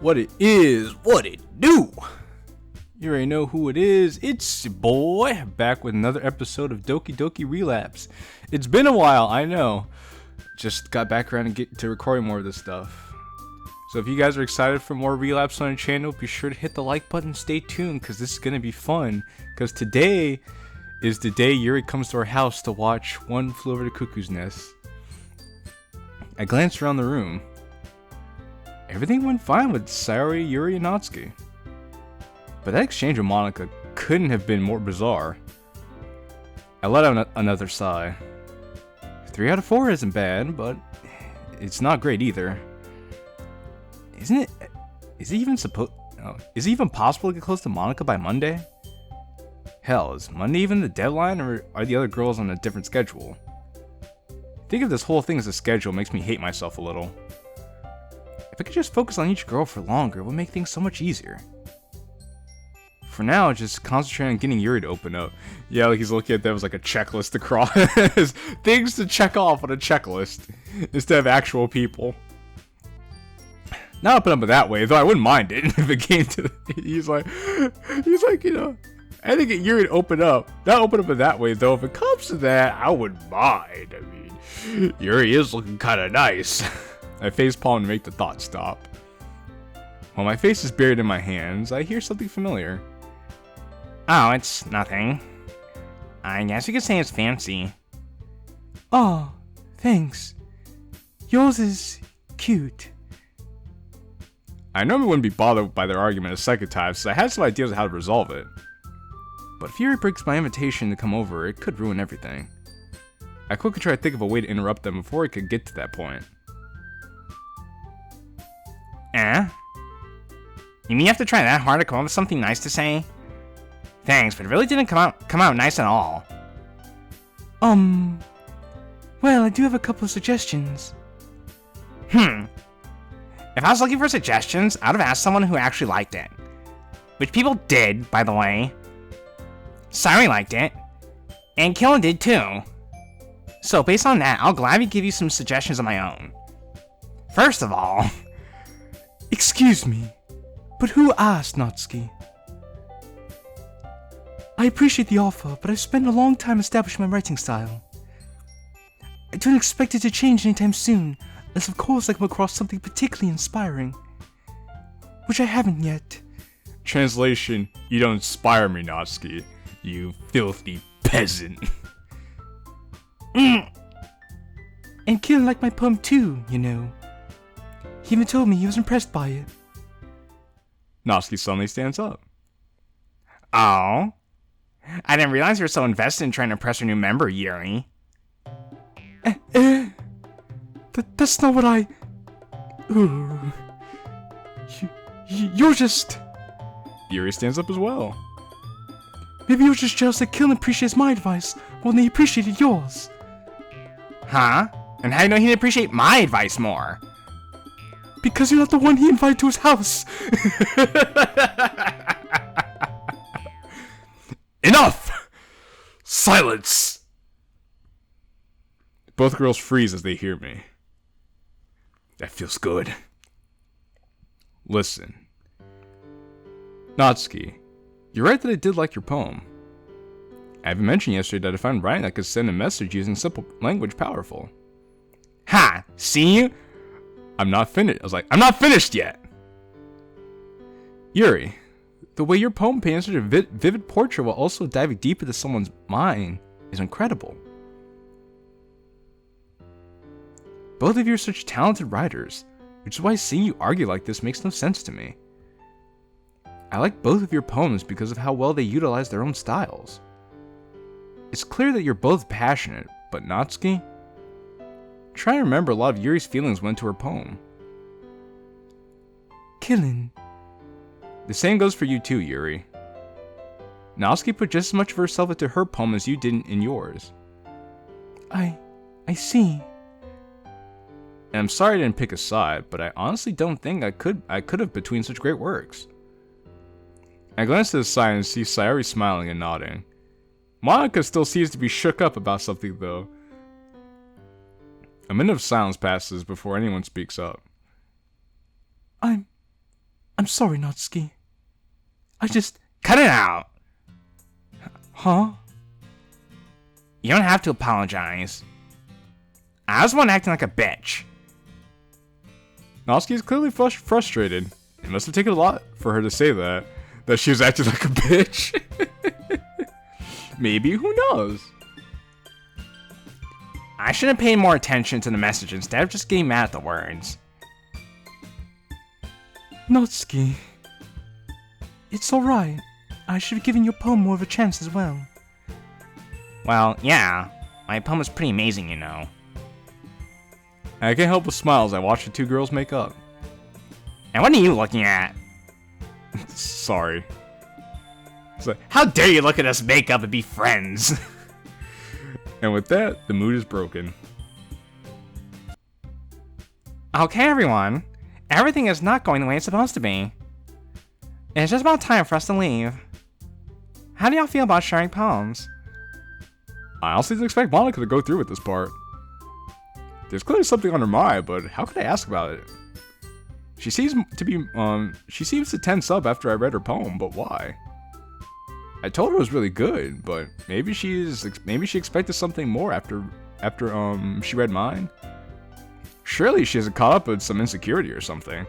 What it is, what it do. You already know who it is. It's your boy, back with another episode of Doki Relapse. It's been a while, I know. Just got back around and get to recording more of this stuff. So if you guys are excited for more Relapse on the channel, be sure to hit the like button, stay tuned, because this is going to be fun. Because today is the day Yuri comes to our house to watch One Flew Over the Cuckoo's Nest. I glanced around the room. Everything went fine with Sayori, Yuri, and Natsuki. But that exchange with Monica couldn't have been more bizarre. I let out another sigh. 3 out of 4 isn't bad, but it's not great either. Isn't it? Is it even possible to get close to Monica by Monday? Hell, is Monday even the deadline, or are the other girls on a different schedule? Think of this whole thing as a schedule makes me hate myself a little. If I could just focus on each girl for longer, it would make things so much easier. For now, just concentrate on getting Yuri to open up. Yeah, like he's looking at them as like a checklist to cross. Things to check off on a checklist instead of actual people. Not open up that way, though I wouldn't mind it if it came to. He's like, you know, I think Yuri to open up. Not open up in that way, though. If it comes to that, I wouldn't mind. I mean, Yuri is looking kind of nice. I facepalm to make the thought stop. While my face is buried in my hands, I hear something familiar. Oh, it's nothing. I guess you could say it's fancy. Oh, thanks. Yours is cute. I normally wouldn't be bothered by their argument a second time, so I had some ideas of how to resolve it. But if Yuri breaks my invitation to come over, it could ruin everything. I quickly tried to think of a way to interrupt them before it could get to that point. You mean you have to try that hard to come up with something nice to say? Thanks, but it really didn't come out nice at all. Well, I do have a couple of suggestions. If I was looking for suggestions, I would have asked someone who actually liked it. Which people did, by the way. Sayori liked it. And Killen did too. So based on that, I'll gladly give you some suggestions of my own. First of all... Excuse me, but who asked, Natsuki? I appreciate the offer, but I've spent a long time establishing my writing style. I don't expect it to change anytime soon, unless of course I come across something particularly inspiring. Which I haven't yet. Translation, you don't inspire me, Natsuki. You filthy peasant. And Killen liked my poem too, you know. He even told me he was impressed by it. Natsuki suddenly stands up. Oh? I didn't realize you were so invested in trying to impress your new member, Yuri. That's not what I... You're just... Yuri stands up as well. Maybe you're just jealous that Killen appreciates my advice more than he appreciated yours. Huh? And how do you know he didn't appreciate my advice more? Because you're not the one he invited to his house. Enough! Silence! Both girls freeze as they hear me. That feels good. Listen. Natsuki, you're right that I did like your poem. I even mentioned yesterday that I found writing that could send a message using simple language powerful. Ha! See? I'm not finished. I was like, I'm not finished yet! Yuri, the way your poem paints such a vivid portrait while also diving deep into someone's mind is incredible. Both of you are such talented writers, which is why seeing you argue like this makes no sense to me. I like both of your poems because of how well they utilize their own styles. It's clear that you're both passionate, but Natsuki? Try to remember a lot of Yuri's feelings went to her poem. Killen. The same goes for you too, Yuri. Natsuki put just as much of herself into her poem as you did in yours. I see. And I'm sorry I didn't pick a side, but I honestly don't think I could have between such great works. I glance to the side and see Sayori smiling and nodding. Monica still seems to be shook up about something though. A minute of silence passes before anyone speaks up. I'm I'm sorry, Natsuki. I just... Cut it out! Huh? You don't have to apologize. I was the one acting like a bitch. Natsuki is clearly frustrated. It must have taken a lot for her to say that she was acting like a bitch. Maybe, who knows? I should have paid more attention to the message instead of just getting mad at the words. Natsuki. It's alright. I should have given your poem more of a chance as well. Well, yeah. My poem is pretty amazing, you know. I can't help but smile as I watch the two girls make up. And what are you looking at? Sorry. It's like, how dare you look at us make up and be friends? And with that, the mood is broken. Okay, everyone. Everything is not going the way it's supposed to be. It's just about time for us to leave. How do y'all feel about sharing poems? I honestly didn't expect Monica to go through with this part. There's clearly something on her mind, but how could I ask about it? She seems to tense up after I read her poem, but why? I told her it was really good, but maybe she expected something more after she read mine. Surely she hasn't caught up with some insecurity or something.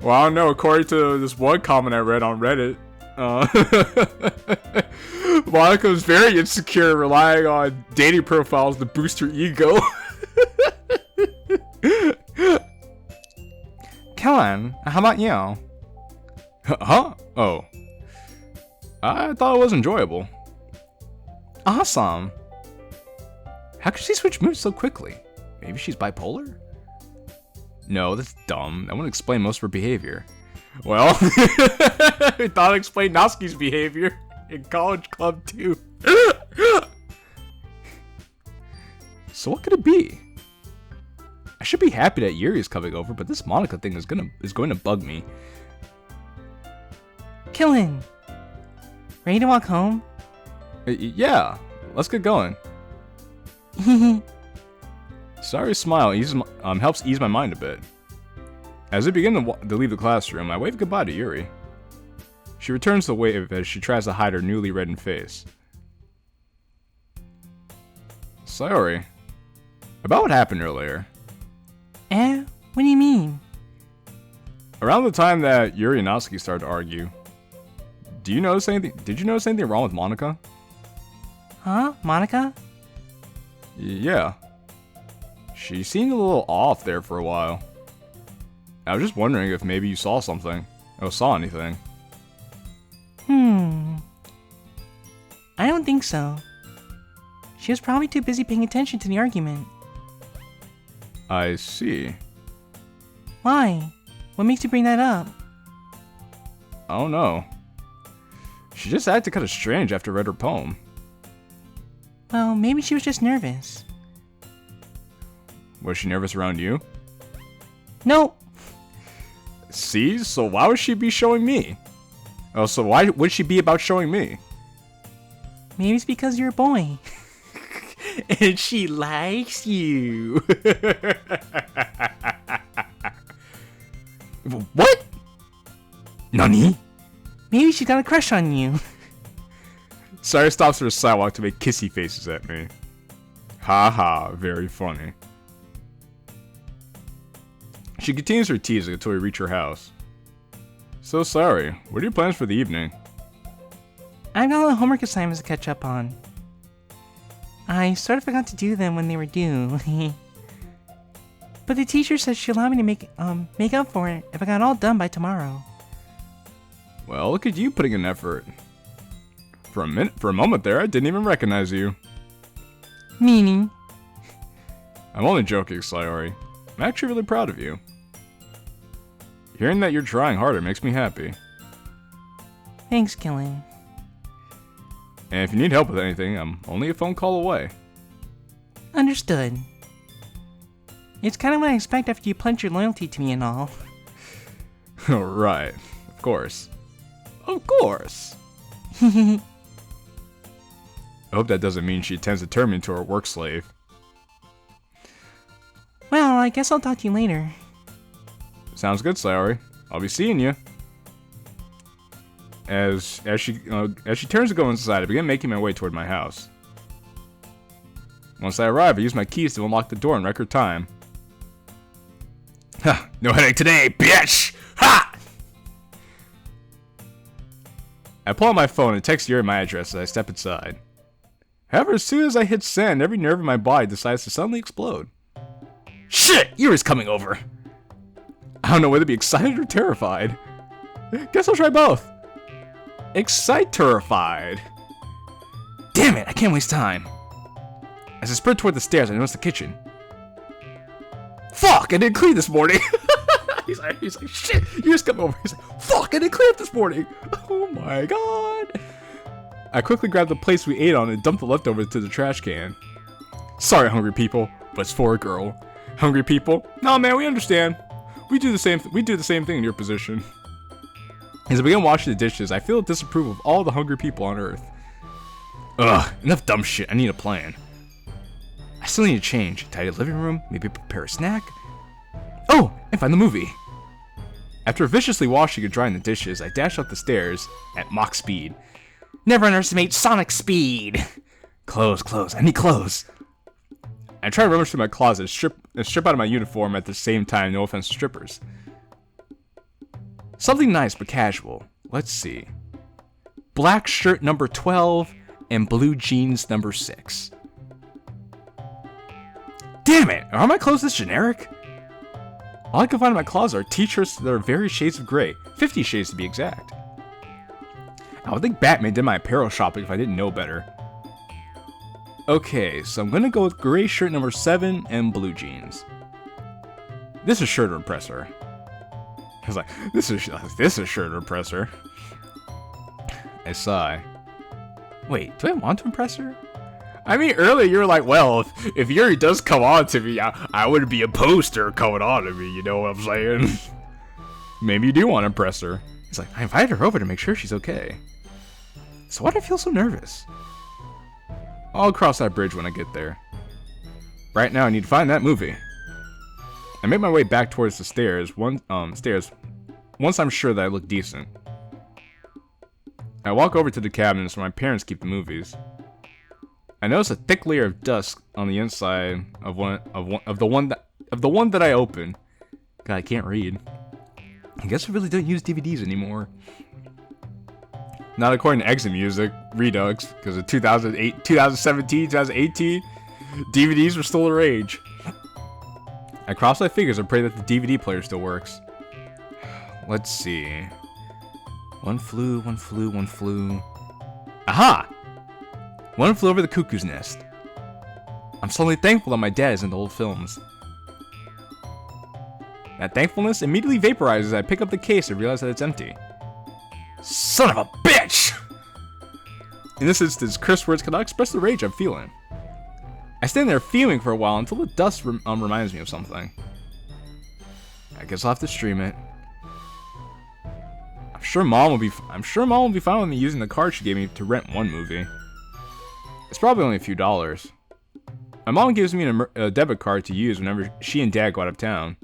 Well, I don't know. According to this one comment I read on Reddit, Monica was very insecure, relying on dating profiles to boost her ego. Kellen, how about you? Huh? Oh. I thought it was enjoyable. Awesome. How could she switch moods so quickly? Maybe she's bipolar? No, that's dumb. That wouldn't explain most of her behavior. Well, I thought it explained Natsuki's behavior in college club too. So what could it be? I should be happy that Yuri is coming over, but this Monica thing is going to bug me. Kellen! Ready to walk home? Yeah, let's get going. Sayori's smile helps ease my mind a bit. As I begin to leave the classroom, I wave goodbye to Yuri. She returns the wave as she tries to hide her newly reddened face. Sayori, about what happened earlier. What do you mean? Around the time that Yuri and Natsuki started to argue, did you notice anything wrong with Monica? Huh? Monica? Yeah. She seemed a little off there for a while. I was just wondering if maybe you saw something, or saw anything. I don't think so. She was probably too busy paying attention to the argument. I see. Why? What makes you bring that up? I don't know. She just acted kind of strange after I read her poem. Well, maybe she was just nervous. Was she nervous around you? No. See? So why would she be showing me? Oh, so why would she be about showing me? Maybe it's because you're a boy. And she likes you. What? Nani? Maybe she got a crush on you. Sayori stops her sidewalk to make kissy faces at me. Haha, very funny. She continues her teasing until we reach her house. So Sayori, what are your plans for the evening? I've got a lot of homework assignments to catch up on. I sort of forgot to do them when they were due. But the teacher said she'd allow me to make up for it if I got it all done by tomorrow. Well, look at you putting in effort. For a moment there, I didn't even recognize you. Meaning? I'm only joking, Sayori. I'm actually really proud of you. Hearing that you're trying harder makes me happy. Thanks, Kellen. And if you need help with anything, I'm only a phone call away. Understood. It's kind of what I expect after you pledge your loyalty to me and all. Right. Of course. Of course. I hope that doesn't mean she intends to turn me into her work slave. Well, I guess I'll talk to you later. Sounds good, Sayori. I'll be seeing you. As she turns to go inside, I begin making my way toward my house. Once I arrive, I use my keys to unlock the door in record time. Ha! No headache today, bitch! Ha! I pull out my phone and text Yuri my address as I step inside. However, as soon as I hit send, every nerve in my body decides to suddenly explode. Shit! Yuri's coming over! I don't know whether to be excited or terrified. Guess I'll try both. Excite-terrified. Damn it, I can't waste time. As I sprint toward the stairs, I notice the kitchen. Fuck, I didn't clean this morning. he's like, shit, Yuri's coming over. He's like, fuck, I didn't clean up this morning. Oh my god. I quickly grabbed the plates we ate on and dumped the leftovers into the trash can. Sorry, hungry people, but it's for a girl. Hungry people? No, man, we understand. We do the same thing in your position. As I begin washing the dishes, I feel the disapproval of all the hungry people on Earth. Ugh, enough dumb shit. I need a plan. I still need to change, tidy the living room, maybe prepare a snack. Oh, and find the movie. After viciously washing and drying the dishes, I dash up the stairs at Mach speed. Never underestimate sonic speed. Clothes. I need clothes. I try to rummage through my closet and strip out of my uniform at the same time, no offense to strippers. Something nice but casual. Let's see. Black shirt number 12 and blue jeans number 6. Damn it! Are my clothes this generic? All I can find in my closet are t-shirts that are various shades of gray. 50 shades to be exact. I would think Batman did my apparel shopping if I didn't know better. Okay, so I'm gonna go with gray shirt number 7 and blue jeans. This is shirt repressor. I was like, this is shirt repressor. I sigh. Wait, do I want to impress her? I mean, earlier you were like, well, if Yuri does come on to me, I wouldn't be opposed to her coming on to me, you know what I'm saying? Maybe you do want to impress her. He's like, I invited her over to make sure she's okay. So why do I feel so nervous? I'll cross that bridge when I get there. Right now I need to find that movie. I make my way back towards the stairs, once I'm sure that I look decent. I walk over to the cabinets where my parents keep the movies. I notice a thick layer of dust on the inside of the one that I opened. God, I can't read. I guess we really don't use DVDs anymore. Not according to Exit Music, Redux, because in 2008, 2017, 2018, DVDs were still the rage. I cross my fingers and pray that the DVD player still works. Let's see. One flew. Aha! One flew over the cuckoo's nest. I'm suddenly thankful that my dad is into old films. That thankfulness immediately vaporizes as I pick up the case and realize that it's empty. Son of a bitch! In this instance, curse words cannot express the rage I'm feeling. I stand there fuming for a while until the dust reminds me of something. I guess I'll have to stream it. I'm sure Mom will be fine with me using the card she gave me to rent one movie. It's probably only a few dollars. My mom gives me a debit card to use whenever she and Dad go out of town.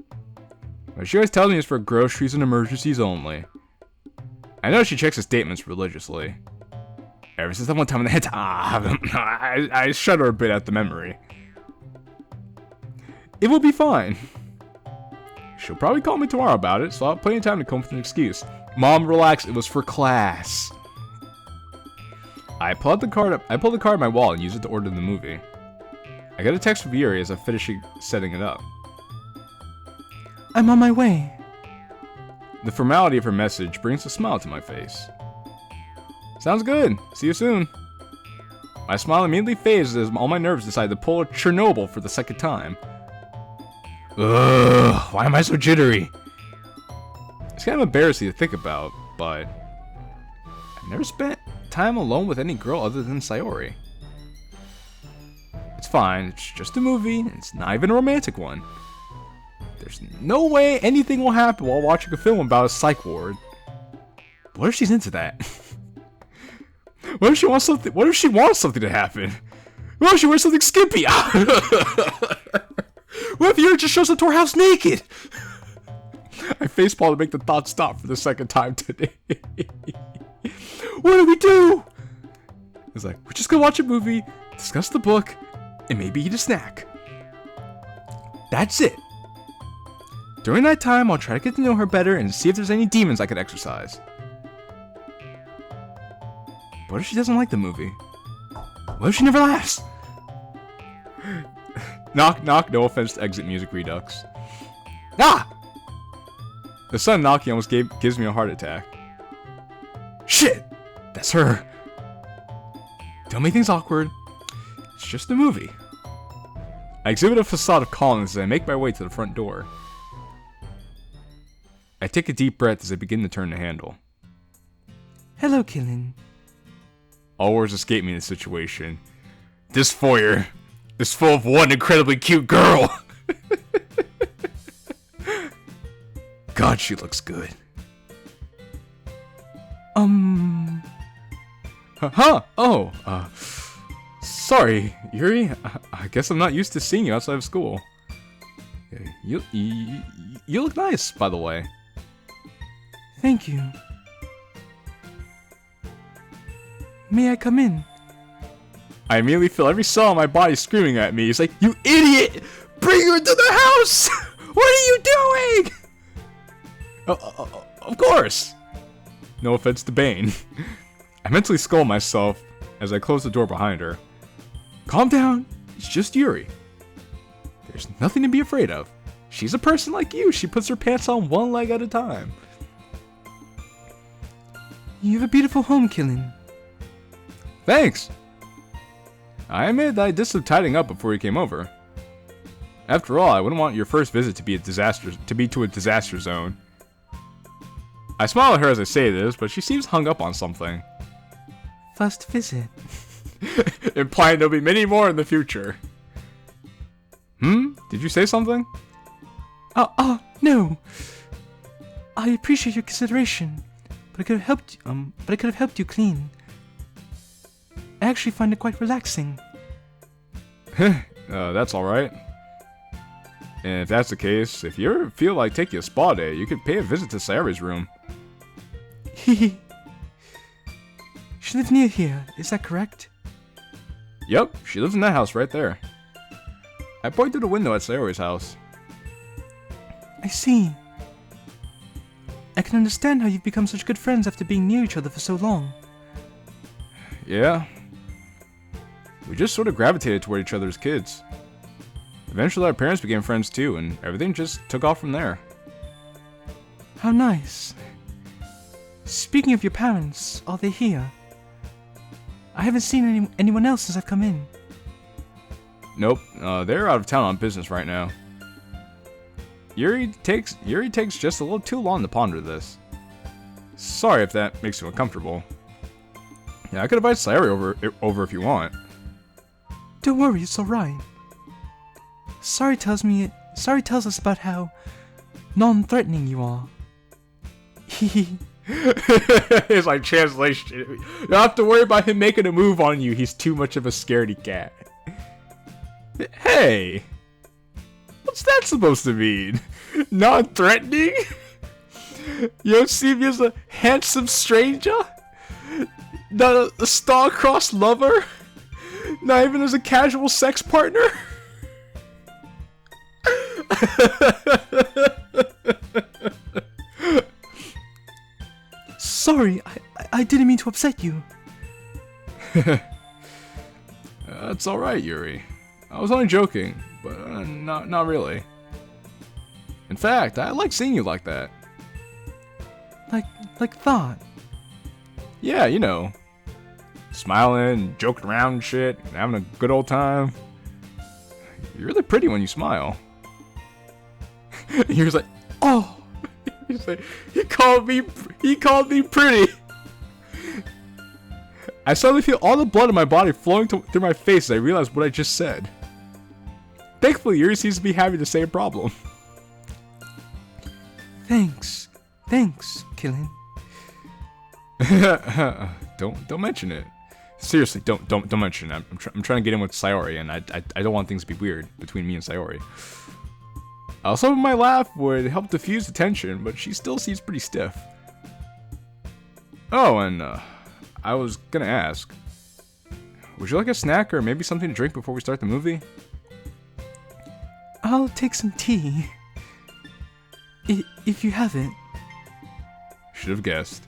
But she always tells me it's for groceries and emergencies only. I know she checks the statements religiously. Ever since that one time in the head, I shudder a bit at the memory. It will be fine. She'll probably call me tomorrow about it, so I'll have plenty of time to come up with an excuse. Mom, relax, it was for class. I pull the card in my wallet and use it to order the movie. I get a text from Yuri as I'm finishing setting it up. I'm on my way. The formality of her message brings a smile to my face. Sounds good. See you soon. My smile immediately fades as all my nerves decide to pull a Chernobyl for the second time. Ugh, why am I so jittery? It's kind of embarrassing to think about, but I've never spent time alone with any girl other than Sayori. It's fine, it's just a movie, and it's not even a romantic one. There's no way anything will happen while watching a film about a psych ward. What if she's into that? What if she wants something to happen? What if she wears something skimpy? What if Yuri just shows up to her house naked? I facepalm to make the thought stop for the second time today. What do we do? It's like, we're just gonna watch a movie, discuss the book, and maybe eat a snack. That's it. During that time, I'll try to get to know her better and see if there's any demons I could exorcise. What if she doesn't like the movie? What if she never laughs? Knock, knock, no offense to Exit Music Redux. Ah! The son knocking almost gives me a heart attack. Shit! That's her. Don't make things awkward. It's just a movie. I exhibit a facade of calmness as I make my way to the front door. I take a deep breath as I begin to turn the handle. Hello, Killin. All words escape me in this situation. This foyer is full of one incredibly cute girl. God, she looks good. Huh? Oh, sorry, Yuri. I guess I'm not used to seeing you outside of school. You look nice, by the way. Thank you. May I come in? I immediately feel every cell in my body screaming at me. It's like, you idiot! Bring her into the house! What are you doing? Of course. No offense to Bane. I mentally scold myself as I close the door behind her. Calm down. It's just Yuri. There's nothing to be afraid of. She's a person like you. She puts her pants on one leg at a time. You have a beautiful home, Killin. Thanks. I admit that I did some tidying up before you came over. After all, I wouldn't want your first visit to be a disaster zone. I smile at her as I say this, but she seems hung up on something. First visit. Implying there'll be many more in the future. Did you say something? No. I appreciate your consideration, but I could have helped you clean. I actually find it quite relaxing. That's alright. And if that's the case, if you ever feel like taking a spa day, you could pay a visit to Sayori's room. She lives near here, is that correct? Yep, she lives in that house right there. I point through the window at Sayori's house. I see. I can understand how you've become such good friends after being near each other for so long. Yeah. We just sort of gravitated toward each other as kids. Eventually our parents became friends too, and everything just took off from there. How nice. Speaking of your parents, are they here? I haven't seen anyone else since I've come in. Nope, they're out of town on business right now. Yuri takes just a little too long to ponder this. Sorry if that makes you uncomfortable. Yeah, I could invite Sayori over if you want. Don't worry, it's alright. Sorry tells us about how non-threatening you are. It's like translation. You don't have to worry about him making a move on you. He's too much of a scaredy cat. Hey! What's that supposed to mean? Non-threatening? You don't see me as a handsome stranger? Not a star-crossed lover? Not even as a casual sex partner? Sorry, I didn't mean to upset you. That's alright, Yuri. I was only joking, but not really. In fact, I like seeing you like that. Like that? Yeah, you know. Smiling, joking around and shit, and having a good old time. You're really pretty when you smile. He was like, oh! He's like, he called me pretty! I suddenly feel all the blood in my body flowing through my face as I realize what I just said. Thankfully, Yuri seems to be having the same problem. Thanks, Killin. Don't mention it. Seriously, don't mention it. I'm trying to get in with Sayori, and I don't want things to be weird between me and Sayori. Some of my laugh would help diffuse the tension, but she still seems pretty stiff. Oh, and I was gonna ask, would you like a snack or maybe something to drink before we start the movie? I'll take some tea. If you have it. Should have guessed.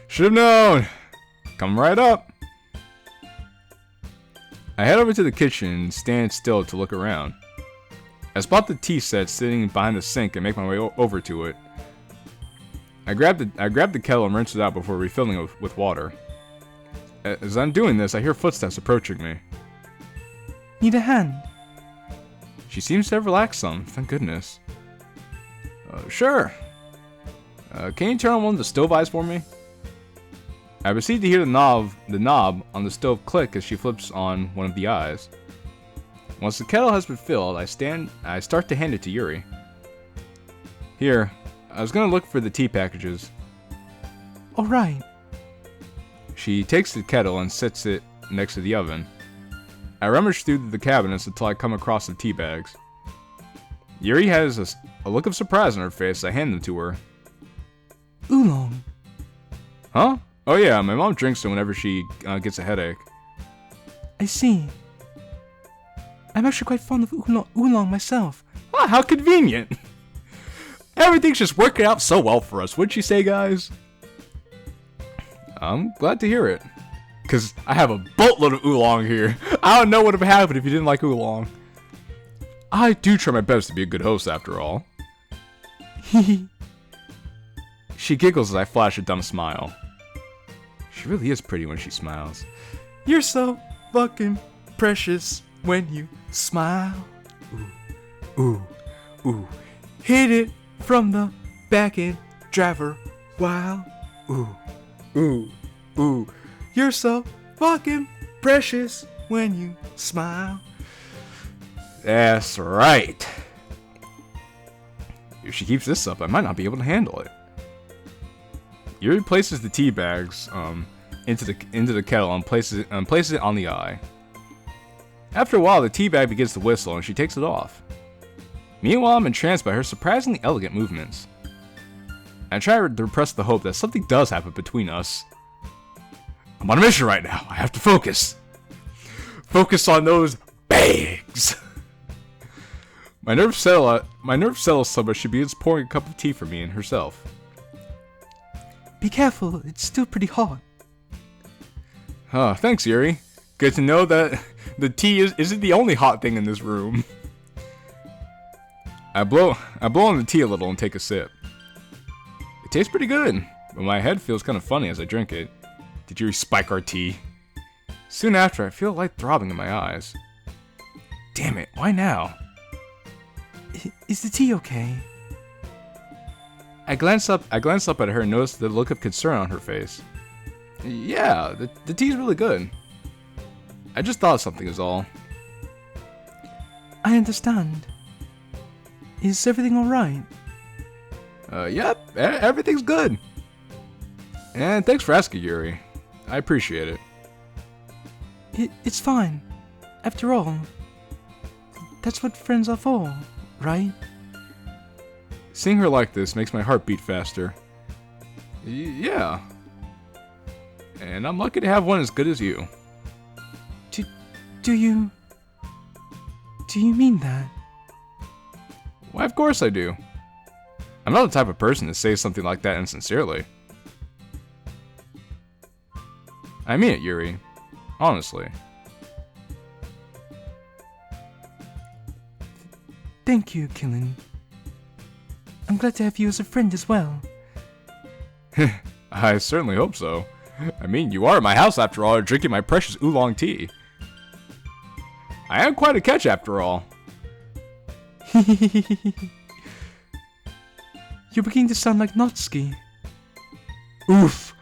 Should have known! Come right up! I head over to the kitchen and stand still to look around. I spot the tea set sitting behind the sink and make my way over to it. I grab the kettle and rinse it out before refilling it with water. As I'm doing this, I hear footsteps approaching me. Need a hand? She seems to have relaxed some, thank goodness. Sure. Can you turn on one of the stove eyes for me? I proceed to hear the knob on the stove click as she flips on one of the eyes. Once the kettle has been filled, I start to hand it to Yuri. Here, I was gonna look for the tea packages. Alright. She takes the kettle and sets it next to the oven. I rummage through the cabinets until I come across the tea bags. Yuri has a look of surprise on her face as I hand them to her. Oolong. Huh? Oh yeah, my mom drinks them whenever she gets a headache. I see. I'm actually quite fond of oolong myself. Ah, how convenient! Everything's just working out so well for us, wouldn't you say, guys? I'm glad to hear it. Because I have a boatload of oolong here. I don't know what would have happened if you didn't like oolong. I do try my best to be a good host, after all. She giggles as I flash a dumb smile. She really is pretty when she smiles. You're so fucking precious when you smile. Ooh, ooh, ooh. Hit it from the back end, driver. Wow. Ooh, ooh, ooh. You're so fucking precious when you smile. That's right. If she keeps this up, I might not be able to handle it. Yuri places the tea bags into the kettle and places it on the eye. After a while, the tea bag begins to whistle and she takes it off. Meanwhile, I'm entranced by her surprisingly elegant movements. I try to repress the hope that something does happen between us. I'm on a mission right now. I have to focus. Focus on those bags. My nerves settle somewhat. She begins pouring a cup of tea for me and herself. Be careful, it's still pretty hot. Thanks, Yuri. Good to know that the tea isn't the only hot thing in this room. I blow on the tea a little and take a sip. It tastes pretty good, but my head feels kind of funny as I drink it. Did Yuri spike our tea? Soon after, I feel a light throbbing in my eyes. Damn it, why now? Is the tea okay? I glance up at her and notice the look of concern on her face. Yeah, the tea's really good. I just thought of something is all. I understand. Is everything alright? Yep, everything's good. And thanks for asking, Yuri. I appreciate it. It's fine. After all, that's what friends are for, right? Seeing her like this makes my heart beat faster. Yeah. And I'm lucky to have one as good as you. Do you mean that? Why, of course I do. I'm not the type of person to say something like that insincerely. I mean it, Yuri. Honestly. Thank you, Killen. I'm glad to have you as a friend as well. I certainly hope so. I mean, you are at my house after all, drinking my precious oolong tea. I am quite a catch after all. You're beginning to sound like Natsuki. Oof.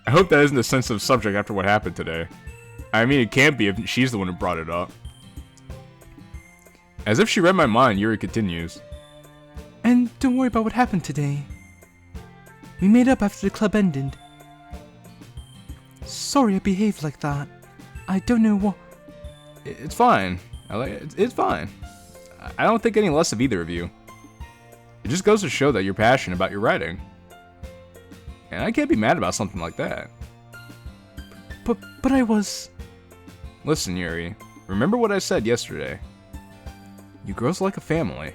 I hope that isn't a sensitive subject after what happened today. I mean, it can't be if she's the one who brought it up. As if she read my mind, Yuri continues. And don't worry about what happened today. We made up after the club ended. Sorry I behaved like that. I don't know what... It's fine. It's fine. I don't think any less of either of you. It just goes to show that you're passionate about your writing. And I can't be mad about something like that. But I was... Listen, Yuri. Remember what I said yesterday. You girls are like a family.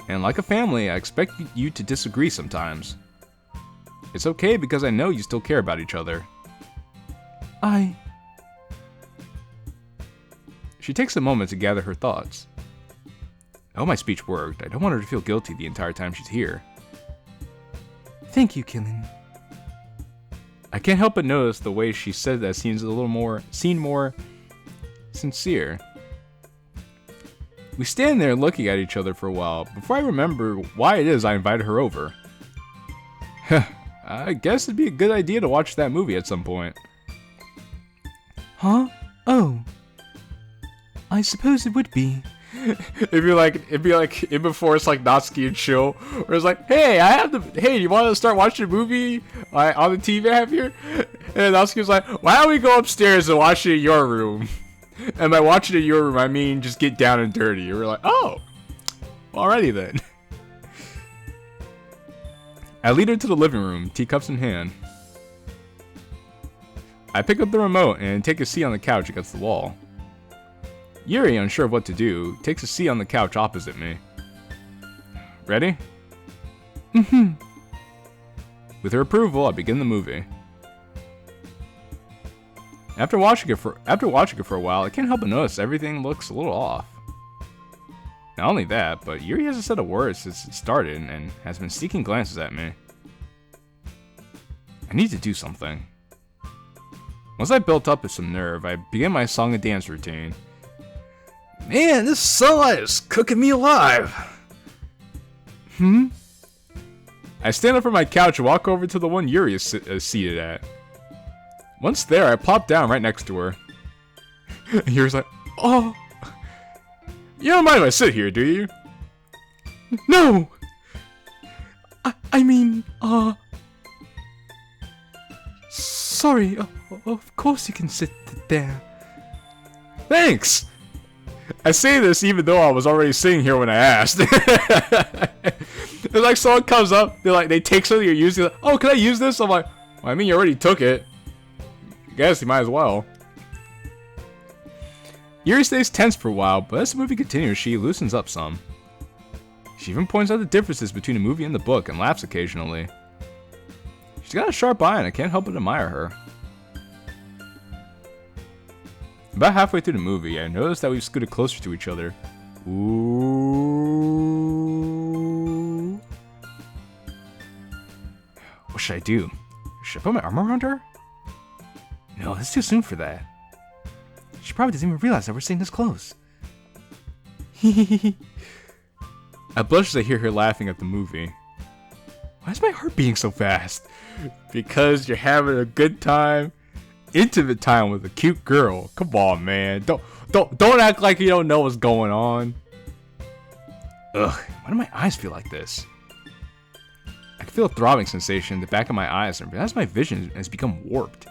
And like a family, I expect you to disagree sometimes. It's okay because I know you still care about each other. She takes a moment to gather her thoughts. I hope my speech worked. I don't want her to feel guilty the entire time she's here. Thank you, Killen. I can't help but notice the way she said that seemed more sincere. We stand there looking at each other for a while before I remember why it is I invited her over. I guess it'd be a good idea to watch that movie at some point. Huh? Oh. I suppose it would be. It'd be like in before it's like Natsuki and Chill, where it's like, hey, you want to start watching a movie on the TV I have here? And Natsuki's like, why don't we go upstairs and watch it in your room? And by watching it in your room, I mean just get down and dirty. We're like, oh, alrighty then. I lead her to the living room, teacups in hand. I pick up the remote and take a seat on the couch against the wall. Yuri, unsure of what to do, takes a seat on the couch opposite me. Ready? Mm-hmm. With her approval, I begin the movie. After watching it for a while, I can't help but notice everything looks a little off. Not only that, but Yuri hasn't said a word since it started and has been sneaking glances at me. I need to do something. Once I built up some nerve, I begin my song and dance routine. Man, this sunlight is cooking me alive. I stand up from my couch and walk over to the one Yuri is seated at. Once there, I plop down right next to her. Yuri's like, oh. You don't mind if I sit here, do you? No! I mean, sorry, of course you can sit there. Thanks! I say this even though I was already sitting here when I asked. It's like someone comes up, they take something you're using, like, oh, can I use this? I'm like, well, I mean, you already took it. I guess you might as well. Yuri stays tense for a while, but as the movie continues, she loosens up some. She even points out the differences between the movie and the book and laughs occasionally. She's got a sharp eye and I can't help but admire her. About halfway through the movie, I noticed that we've scooted closer to each other. Ooh. What should I do? Should I put my arm around her? No, it's too soon for that. She probably doesn't even realize that we're sitting this close. I blush as I hear her laughing at the movie. Why is my heart beating so fast? Because you're having a good time, intimate time with a cute girl. Come on, man. Don't act like you don't know what's going on. Ugh, why do my eyes feel like this? I can feel a throbbing sensation in the back of my eyes and realize my vision has become warped.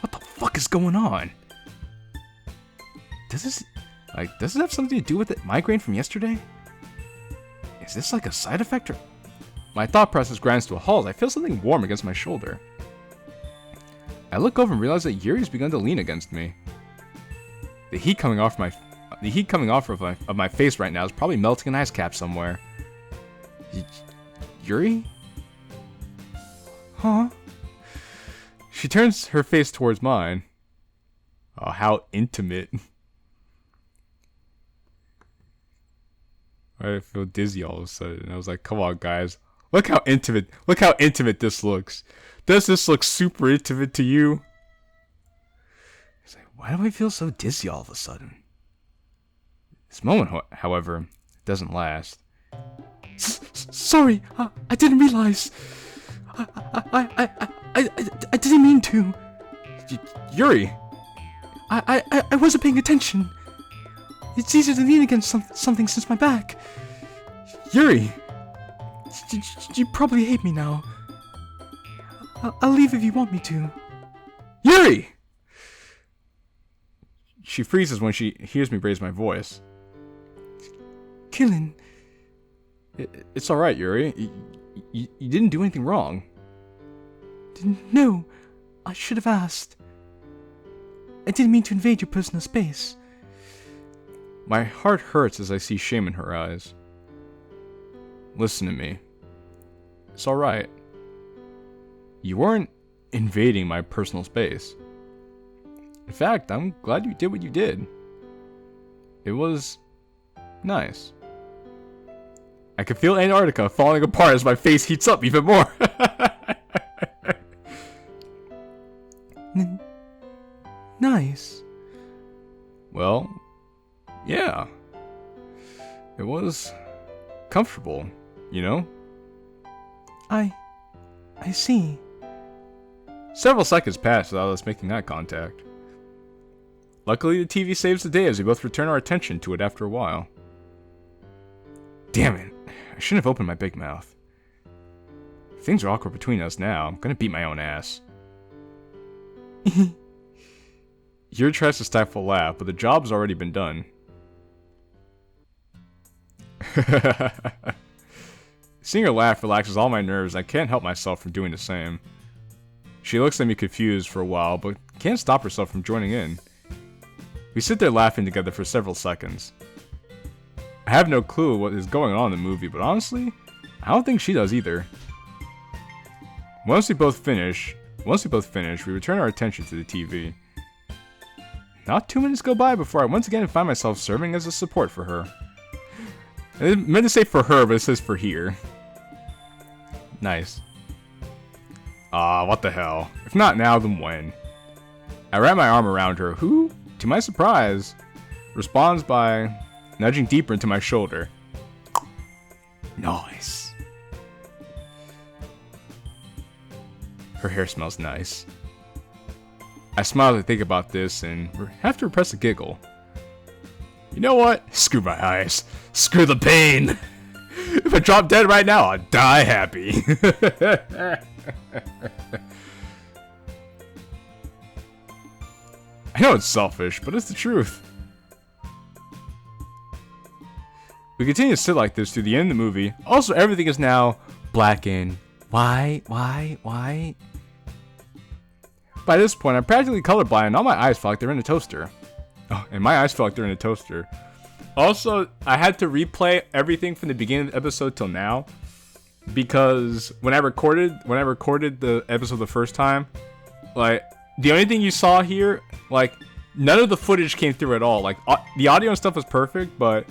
What the fuck is going on? Does this have something to do with the migraine from yesterday? Is this like a side effect or... My thought process grinds to a halt. I feel something warm against my shoulder. I look over and realize that Yuri's begun to lean against me. The heat coming off of my face right now is probably melting an ice cap somewhere. Yuri? Huh? She turns her face towards mine. Oh, how intimate. I feel dizzy all of a sudden. I was like, come on, guys. Look how intimate this looks. Does this look super intimate to you? It's like, why do I feel so dizzy all of a sudden? This moment, however, doesn't last. Sorry, I didn't realize. I didn't mean to. Yuri! I wasn't paying attention. It's easier to lean against something since my back. Yuri! You probably hate me now. I'll leave if you want me to. Yuri! She freezes when she hears me raise my voice. Killen. It's alright, Yuri. You didn't do anything wrong. No, I should have asked. I didn't mean to invade your personal space. My heart hurts as I see shame in her eyes. Listen to me. It's alright. You weren't invading my personal space. In fact, I'm glad you did what you did. It was nice. I can feel Antarctica falling apart as my face heats up even more. Nice. Well, yeah. It was comfortable, you know? I see. Several seconds pass without us making eye contact. Luckily, the TV saves the day as we both return our attention to it after a while. Damn it. I shouldn't have opened my big mouth. If things are awkward between us now, I'm gonna beat my own ass. Yuri tries to stifle a laugh, but the job's already been done. Seeing her laugh relaxes all my nerves, and I can't help myself from doing the same. She looks at me confused for a while, but can't stop herself from joining in. We sit there laughing together for several seconds. I have no clue what is going on in the movie, but honestly, I don't think she does either. Once we both finish, we return our attention to the TV. Not 2 minutes go by before I once again find myself serving as a support for her. I meant to say for her, but it says for here. Nice. What the hell. If not now, then when? I wrap my arm around her, who, to my surprise, responds by nudging deeper into my shoulder. Nice. Her hair smells nice. I smile to think about this and have to repress a giggle. You know what? Screw my eyes. Screw the pain. If I drop dead right now, I'll die happy. I know it's selfish, but it's the truth. We continue to sit like this through the end of the movie. Also, everything is now black and white. By this point, I'm practically colorblind and all my eyes feel like they're in a toaster. Oh, and my eyes feel like they're in a toaster. Also, I had to replay everything from the beginning of the episode till now. Because when I recorded the episode the first time, like, the only thing you saw here, like, none of the footage came through at all. Like, the audio and stuff was perfect, but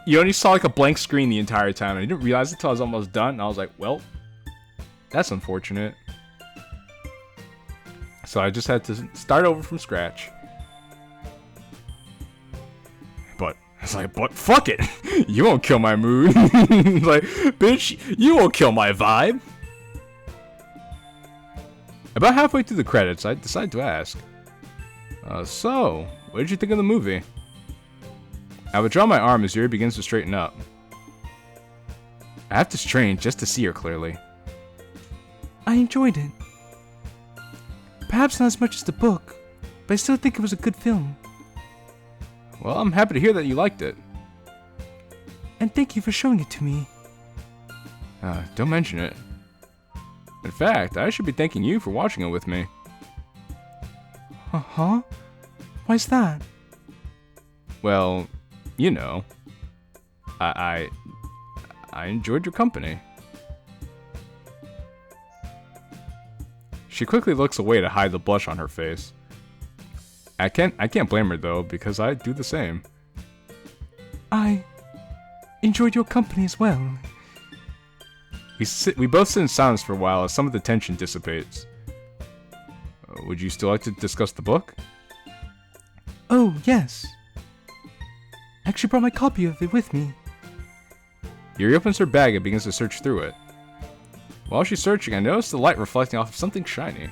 you only saw, like, a blank screen the entire time. And I didn't realize it until I was almost done. And I was like, well, that's unfortunate. So I just had to start over from scratch. But it's like, but fuck it. You won't kill my mood. Like, bitch, you won't kill my vibe. About halfway through the credits, I decided to ask. So, what did you think of the movie? I withdraw my arm as Yuri begins to straighten up. I have to strain just to see her clearly. I enjoyed it. Perhaps not as much as the book, but I still think it was a good film. Well, I'm happy to hear that you liked it. And thank you for showing it to me. Don't mention it. In fact, I should be thanking you for watching it with me. Huh? Why's that? Well, you know, I enjoyed your company. She quickly looks away to hide the blush on her face. I can't blame her though, because I do the same. I enjoyed your company as well. We both sit in silence for a while as some of the tension dissipates. Would you still like to discuss the book? Oh, yes. I actually brought my copy of it with me. Yuri opens her bag and begins to search through it. While she's searching, I notice the light reflecting off of something shiny.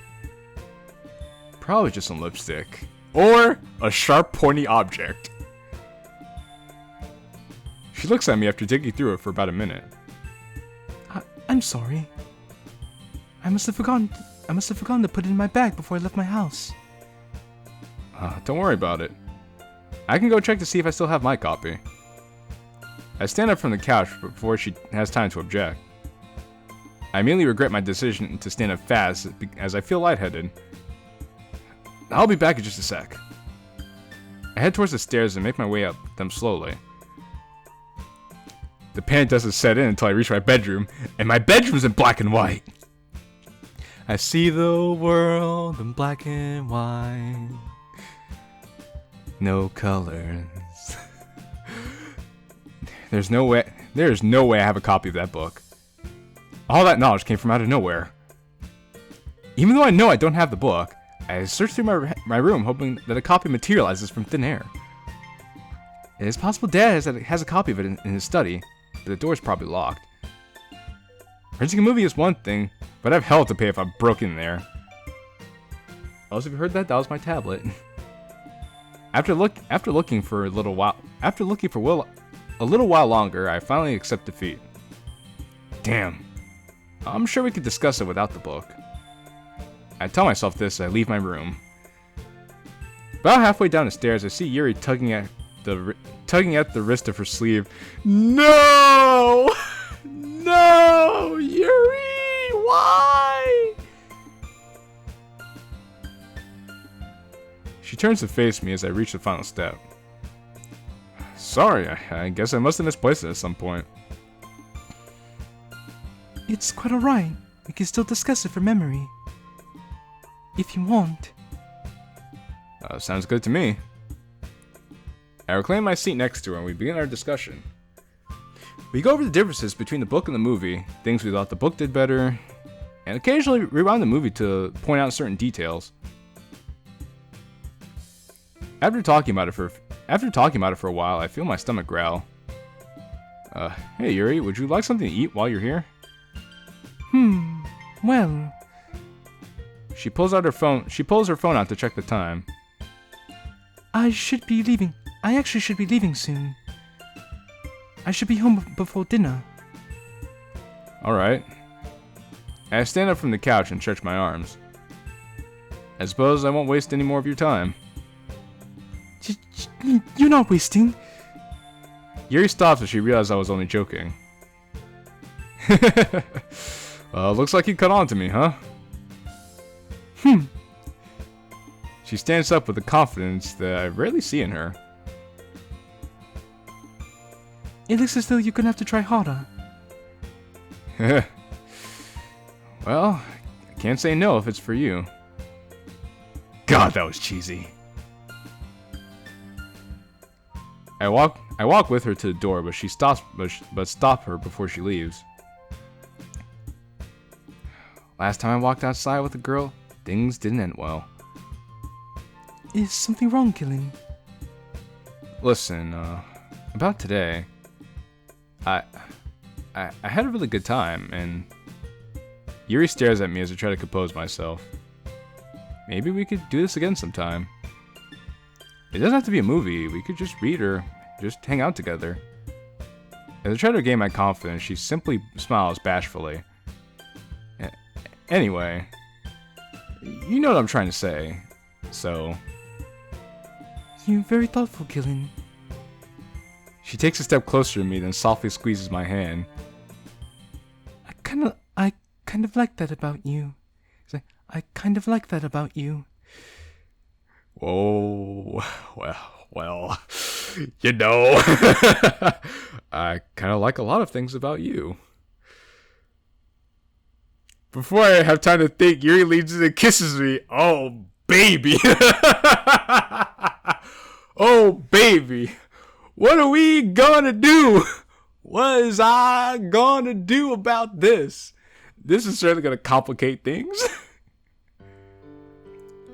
Probably just some lipstick. Or a sharp, pointy object. She looks at me after digging through it for about a minute. I'm sorry. I must have forgotten to put it in my bag before I left my house. Don't worry about it. I can go check to see if I still have my copy. I stand up from the couch before she has time to object. I immediately regret my decision to stand up fast as I feel lightheaded. I'll be back in just a sec. I head towards the stairs and make my way up them slowly. The panic doesn't set in until I reach my bedroom, and my bedroom's in black and white. I see the world in black and white. No colors. There's no way I have a copy of that book. All that knowledge came from out of nowhere. Even though I know I don't have the book, I search through my room hoping that a copy materializes from thin air. It is possible Dad has a copy of it in his study, but the door's probably locked. Renting a movie is one thing, but I have hell to pay if I'm broken in there. Also, if you heard that, that was my tablet. After looking for a little while longer, I finally accept defeat. Damn. I'm sure we could discuss it without the book. I tell myself this as I leave my room. About halfway down the stairs, I see Yuri tugging at the wrist of her sleeve. No! No! Yuri! Why? She turns to face me as I reach the final step. Sorry, I guess I must have misplaced it at some point. It's quite alright. We can still discuss it for memory. If you want. Sounds good to me. I reclaim my seat next to her and we begin our discussion. We go over the differences between the book and the movie, things we thought the book did better, and occasionally rewind the movie to point out certain details. After talking about it for a while, I feel my stomach growl. Hey Yuri, would you like something to eat while you're here? Well. She pulls her phone out to check the time. I should be leaving. I actually should be leaving soon. I should be home before dinner. Alright. I stand up from the couch and stretch my arms. I suppose I won't waste any more of your time. You're not wasting. Yuri stops as she realizes I was only joking. Looks like you caught on to me, huh? She stands up with a confidence that I rarely see in her. It looks as though you're gonna have to try harder. Well, I can't say no if it's for you. God, that was cheesy. I walk with her to the door, but she stops but stop her before she leaves. Last time I walked outside with a girl, things didn't end well. Is something wrong, Killing? Listen, about today, I had a really good time, and Yuri stares at me as I try to compose myself. Maybe we could do this again sometime. It doesn't have to be a movie, we could just read or just hang out together. As I try to regain my confidence, she simply smiles bashfully. Anyway, you know what I'm trying to say, so... You're very thoughtful, Killing. She takes a step closer to me, then softly squeezes my hand. I kind of like that about you. I kind of like that about you. Whoa, well, you know, I kind of like a lot of things about you. Before I have time to think, Yuri leans in and kisses me. Oh, baby. Oh, baby. What are we gonna do? What is I gonna do about this? This is certainly gonna complicate things.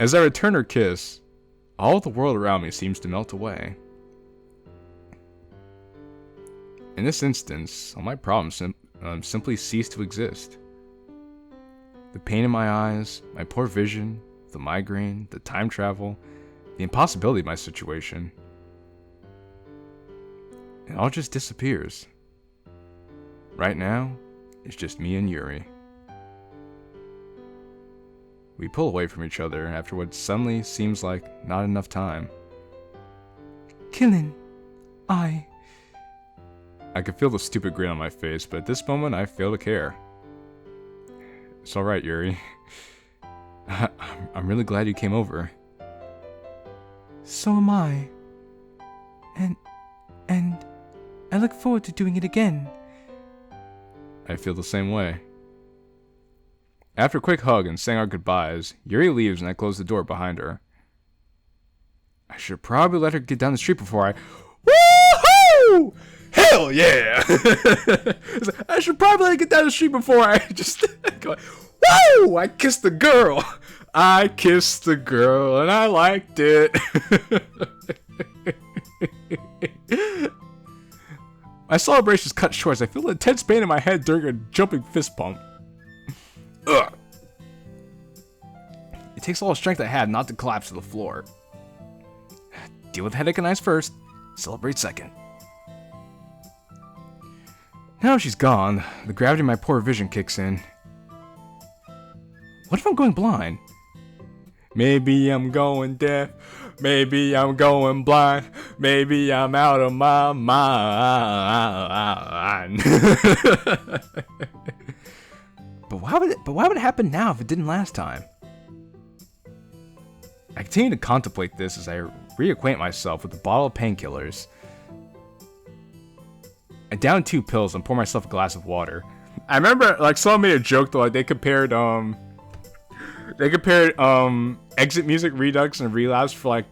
As I return her kiss, all the world around me seems to melt away. In this instance, all my problems simply cease to exist. The pain in my eyes, my poor vision, the migraine, the time travel, the impossibility of my situation. It all just disappears. Right now, it's just me and Yuri. We pull away from each other after what suddenly seems like not enough time. Killing. I could feel the stupid grin on my face, but at this moment I fail to care. It's alright, Yuri. I'm really glad you came over. So am I. And I look forward to doing it again. I feel the same way. After a quick hug and saying our goodbyes, Yuri leaves and I close the door behind her. I should probably let her get down the street before I... Woohoo! Hell yeah! I should probably let her get down the street before I just go, woo! I kissed the girl! I kissed the girl and I liked it. My celebration is cut short as I feel an intense pain in my head during a jumping fist pump. Ugh. It takes all the strength I had not to collapse to the floor. Deal with headache and eyes first, celebrate second. Now she's gone, the gravity of my poor vision kicks in. What if I'm going blind? Maybe I'm going deaf, maybe I'm going blind, maybe I'm out of my mind. But why would it happen now if it didn't last time? I continue to contemplate this as I reacquaint myself with the bottle of painkillers. I down 2 pills and pour myself a glass of water. I remember, like, someone made a joke though, like they compared Exit Music Redux and Relapse for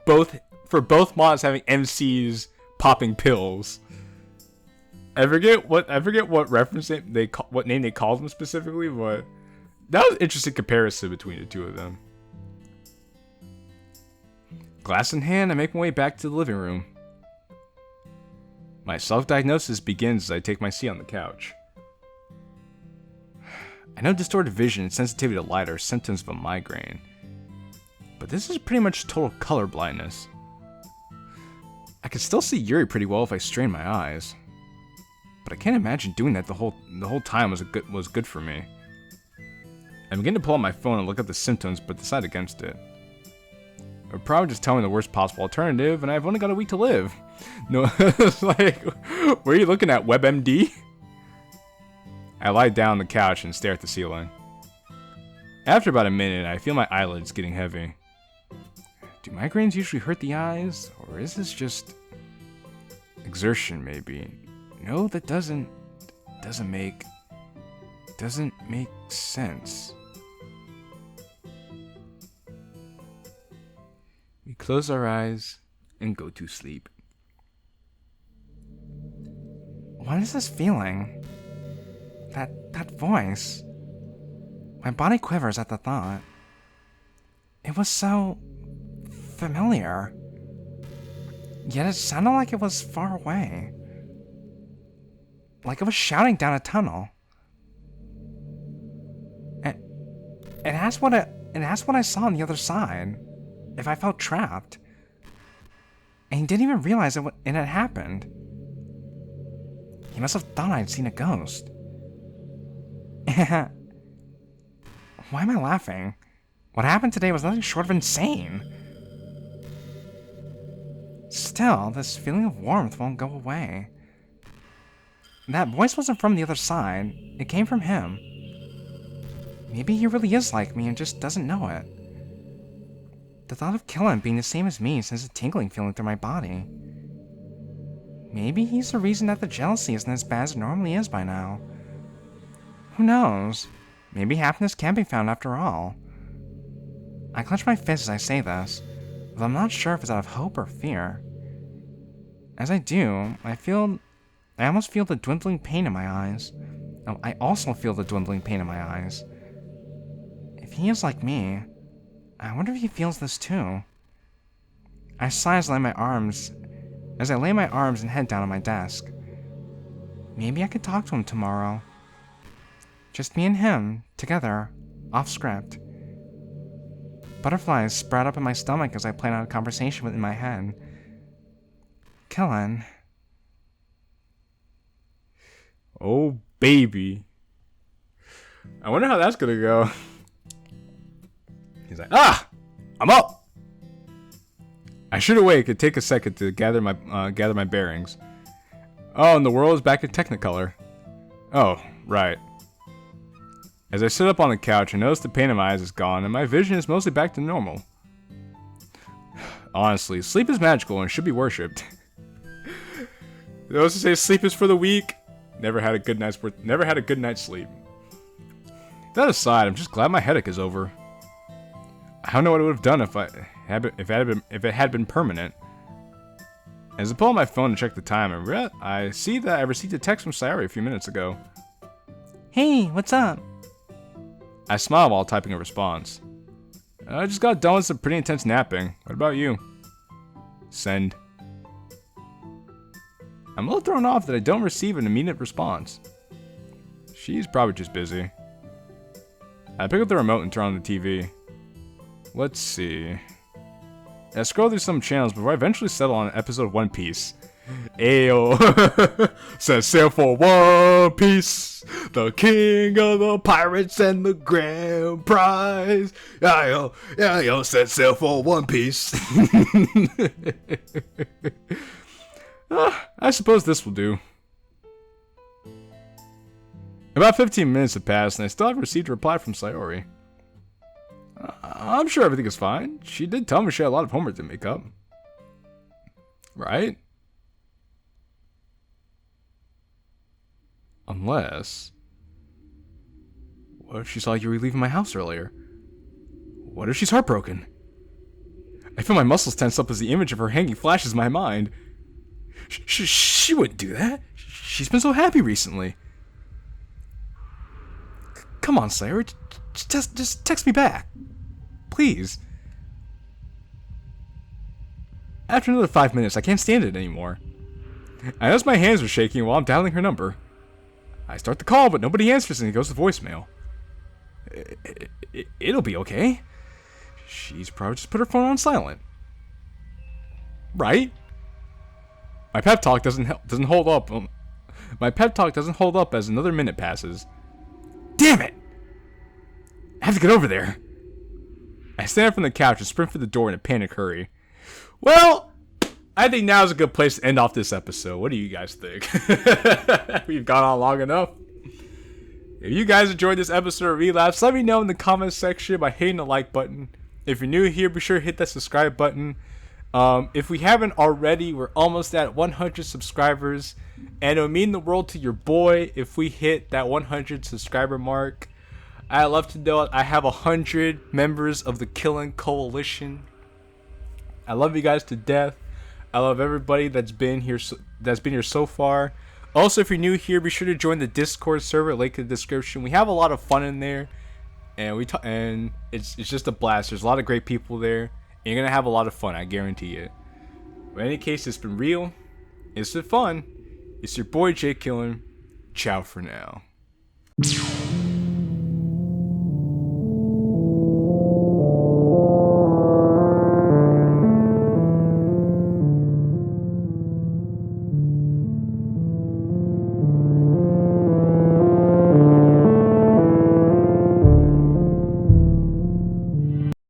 both mods having MCs popping pills. I forget what reference what name they called them specifically, but that was an interesting comparison between the two of them. Glass in hand, I make my way back to the living room. My self-diagnosis begins as I take my seat on the couch. I know distorted vision and sensitivity to light are symptoms of a migraine, but this is pretty much total color blindness. I can still see Yuri pretty well if I strain my eyes, but I can't imagine doing that the whole time was good for me. I begin to pull out my phone and look up the symptoms, but decide against it. It would probably just tell me the worst possible alternative, and I've only got a week to live. No, it's like, what are you looking at, WebMD? I lie down on the couch and stare at the ceiling. After about a minute, I feel my eyelids getting heavy. Do migraines usually hurt the eyes, or is this just exertion maybe? No, that doesn't make sense. We close our eyes and go to sleep. What is this feeling? That voice. My body quivers at the thought. It was so familiar. Yet it sounded like it was far away. Like it was shouting down a tunnel. It asked what I saw on the other side. If I felt trapped. And he didn't even realize it had happened. He must have thought I'd seen a ghost. Why am I laughing? What happened today was nothing short of insane. Still, this feeling of warmth won't go away. That voice wasn't from the other side. It came from him. Maybe he really is like me and just doesn't know it. The thought of killing being the same as me sends a tingling feeling through my body. Maybe he's the reason that the jealousy isn't as bad as it normally is by now. Who knows? Maybe happiness can be found after all. I clench my fist as I say this, but I'm not sure if it's out of hope or fear. As I do, I almost feel the dwindling pain in my eyes. Oh, I also feel the dwindling pain in my eyes. If he is like me, I wonder if he feels this too. I sigh as I lay my arms and head down on my desk. Maybe I could talk to him tomorrow. Just me and him, together, off script. Butterflies sprout up in my stomach as I plan out a conversation within my head. Kellen. Oh, baby. I wonder how that's gonna go. He's like, I'm up. I should awake and take a second to gather my bearings. Oh, and the world is back in Technicolor. Oh, right. As I sit up on the couch, I notice the pain in my eyes is gone, and my vision is mostly back to normal. Honestly, sleep is magical and should be worshipped. Those who say sleep is for the weak never had a good night's sleep. That aside, I'm just glad my headache is over. I don't know what it would have done if it had been permanent. As I pull out my phone to check the time, I see that I received a text from Sayori a few minutes ago. Hey, what's up? I smile while typing a response. I just got done with some pretty intense napping. What about you? Send. I'm a little thrown off that I don't receive an immediate response. She's probably just busy. I pick up the remote and turn on the TV. Let's see. I scroll through some channels before I eventually settle on an episode of One Piece. Ayo, set sail for One Piece, the king of the pirates and the grand prize. Ayo, set sail for One Piece. I suppose this will do. About 15 minutes have passed and I still haven't received a reply from Sayori. I'm sure everything is fine. She did tell me she had a lot of homework to make up. Right? Unless... what if she saw Yuri leaving my house earlier? What if she's heartbroken? I feel my muscles tense up as the image of her hanging flashes in my mind. She wouldn't do that. She's been so happy recently. Come on, Sayori. Just text me back. Please. After another 5 minutes, I can't stand it anymore. I notice my hands are shaking while I'm dialing her number. I start the call, but nobody answers and it goes to voicemail. It'll be okay. She's probably just put her phone on silent. Right? My pep talk doesn't hold up. My pep talk doesn't hold up as another minute passes. Damn it! I have to get over there. I stand up from the couch and sprint for the door in a panic hurry. Well, I think now is a good place to end off this episode. What do you guys think? We've gone on long enough. If you guys enjoyed this episode of Relapse, let me know in the comments section by hitting the like button. If you're new here, be sure to hit that subscribe button. If we haven't already, we're almost at 100 subscribers. And it would mean the world to your boy if we hit that 100 subscriber mark. I'd love to know I have 100 members of the Killing Coalition. I love you guys to death. I love everybody that's been here so far. Also, if you're new here, be sure to join the Discord server, link in the description. We have a lot of fun in there, and it's just a blast. There's a lot of great people there, and you're gonna have a lot of fun. I guarantee it. But in any case, it's been real. It's been fun. It's your boy Jake Killing. Ciao for now.